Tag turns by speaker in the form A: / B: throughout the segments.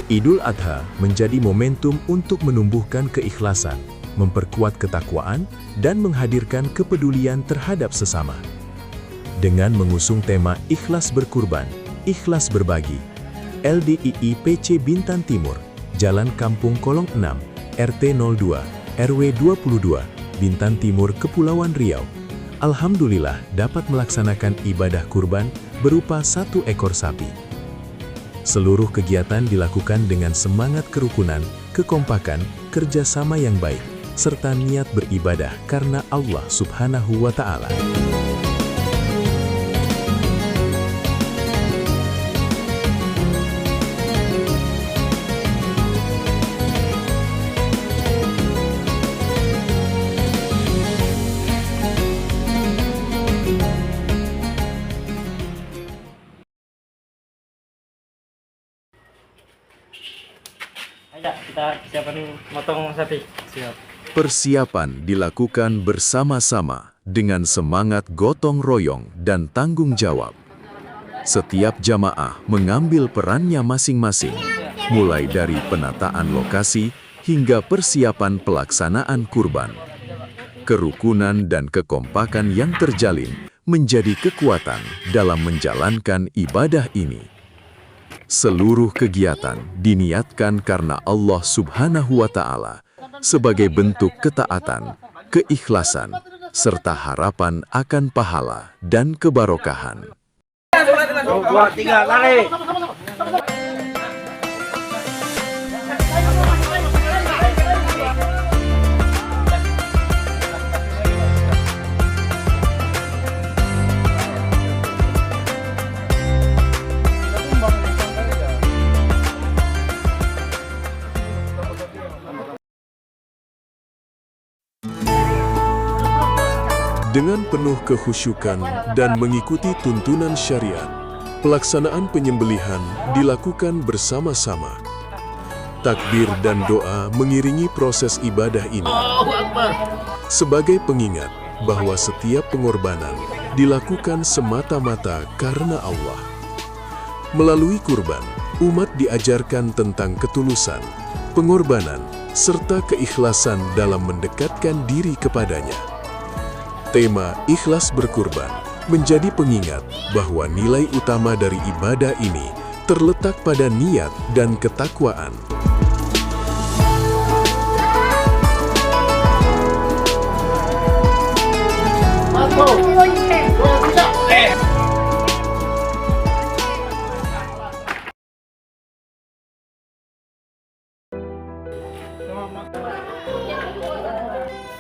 A: Idul Adha menjadi momentum untuk menumbuhkan keikhlasan, memperkuat ketakwaan, dan menghadirkan kepedulian terhadap sesama. Dengan mengusung tema Ikhlas Berkurban, Ikhlas Berbagi, LDII PC Bintan Timur, Jalan Kampung Kolong 6, RT 02, RW 22, Bintan Timur, Kepulauan Riau, alhamdulillah dapat melaksanakan ibadah kurban berupa 1 ekor sapi. Seluruh kegiatan dilakukan dengan semangat kerukunan, kekompakan, kerjasama yang baik, serta niat beribadah karena Allah Subhanahu wa Ta'ala.
B: Ayo kita siapkan motong sapi. Siap.
A: Persiapan dilakukan bersama-sama dengan semangat gotong royong dan tanggung jawab. Setiap jamaah mengambil perannya masing-masing, mulai dari penataan lokasi hingga persiapan pelaksanaan kurban. Kerukunan dan kekompakan yang terjalin menjadi kekuatan dalam menjalankan ibadah ini. Seluruh kegiatan diniatkan karena Allah Subhanahu wa Ta'ala sebagai bentuk ketaatan, keikhlasan, serta harapan akan pahala dan kebarokahan.
B: 2, 3, lari!
C: Dengan penuh kekhusyukan dan mengikuti tuntunan syariat, pelaksanaan penyembelihan dilakukan bersama-sama. Takbir dan doa mengiringi proses ibadah ini. Sebagai pengingat bahwa setiap pengorbanan dilakukan semata-mata karena Allah. Melalui kurban, umat diajarkan tentang ketulusan, pengorbanan, serta keikhlasan dalam mendekatkan diri kepadanya. Tema Ikhlas Berkurban menjadi pengingat bahwa nilai utama dari ibadah ini terletak pada niat dan ketakwaan.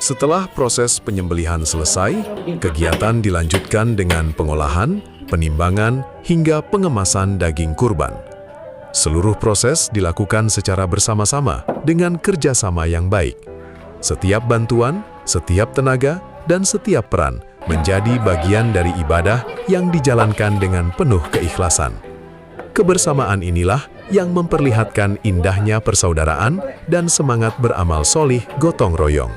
C: Setelah proses penyembelihan selesai, kegiatan dilanjutkan dengan pengolahan, penimbangan, hingga pengemasan daging kurban. Seluruh proses dilakukan secara bersama-sama dengan kerjasama yang baik. Setiap bantuan, setiap tenaga, dan setiap peran menjadi bagian dari ibadah yang dijalankan dengan penuh keikhlasan. Kebersamaan inilah yang memperlihatkan indahnya persaudaraan dan semangat beramal solih gotong royong.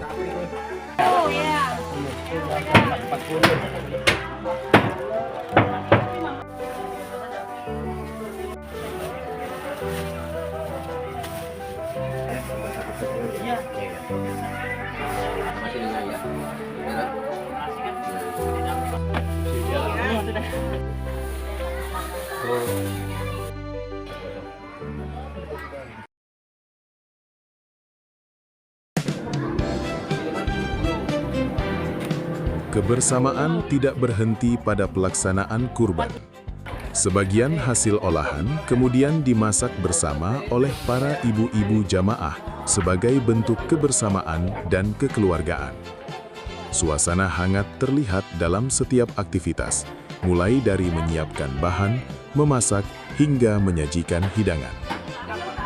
C: Kebersamaan tidak berhenti pada pelaksanaan kurban. Sebagian hasil olahan kemudian dimasak bersama oleh para ibu-ibu jamaah sebagai bentuk kebersamaan dan kekeluargaan. Suasana hangat terlihat dalam setiap aktivitas, mulai dari menyiapkan bahan, memasak, hingga menyajikan hidangan.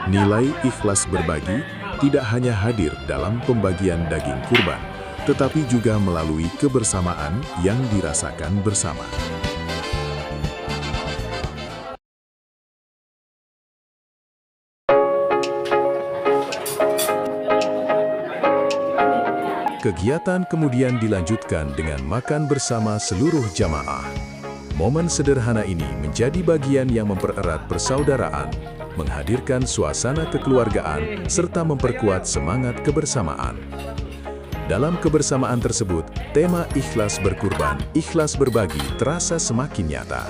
C: Nilai ikhlas berbagi tidak hanya hadir dalam pembagian daging kurban, tetapi juga melalui kebersamaan yang dirasakan bersama. Kegiatan kemudian dilanjutkan dengan makan bersama seluruh jamaah. Momen sederhana ini menjadi bagian yang mempererat persaudaraan, menghadirkan suasana kekeluargaan serta memperkuat semangat kebersamaan. Dalam kebersamaan tersebut, tema ikhlas berkurban, ikhlas berbagi terasa semakin nyata.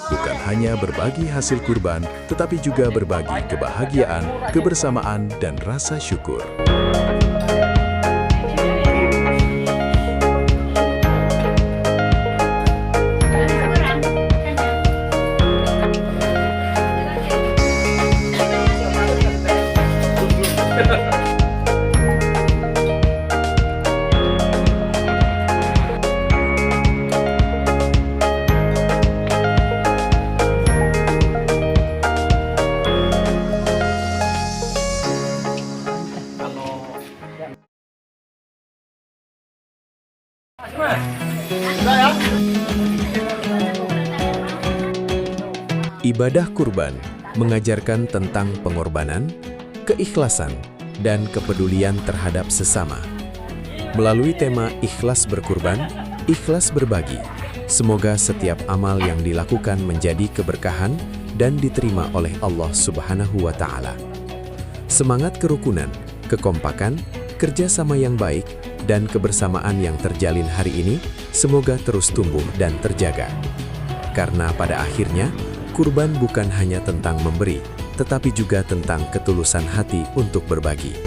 C: Bukan hanya berbagi hasil kurban, tetapi juga berbagi kebahagiaan, kebersamaan, dan rasa syukur.
A: Ibadah kurban mengajarkan tentang pengorbanan, keikhlasan, dan kepedulian terhadap sesama. Melalui tema ikhlas berkurban, ikhlas berbagi, semoga setiap amal yang dilakukan menjadi keberkahan dan diterima oleh Allah Subhanahu wa Ta'ala. Semangat kerukunan, kekompakan, kerjasama yang baik, dan kebersamaan yang terjalin hari ini semoga terus tumbuh dan terjaga. Karena pada akhirnya, kurban bukan hanya tentang memberi, tetapi juga tentang ketulusan hati untuk berbagi.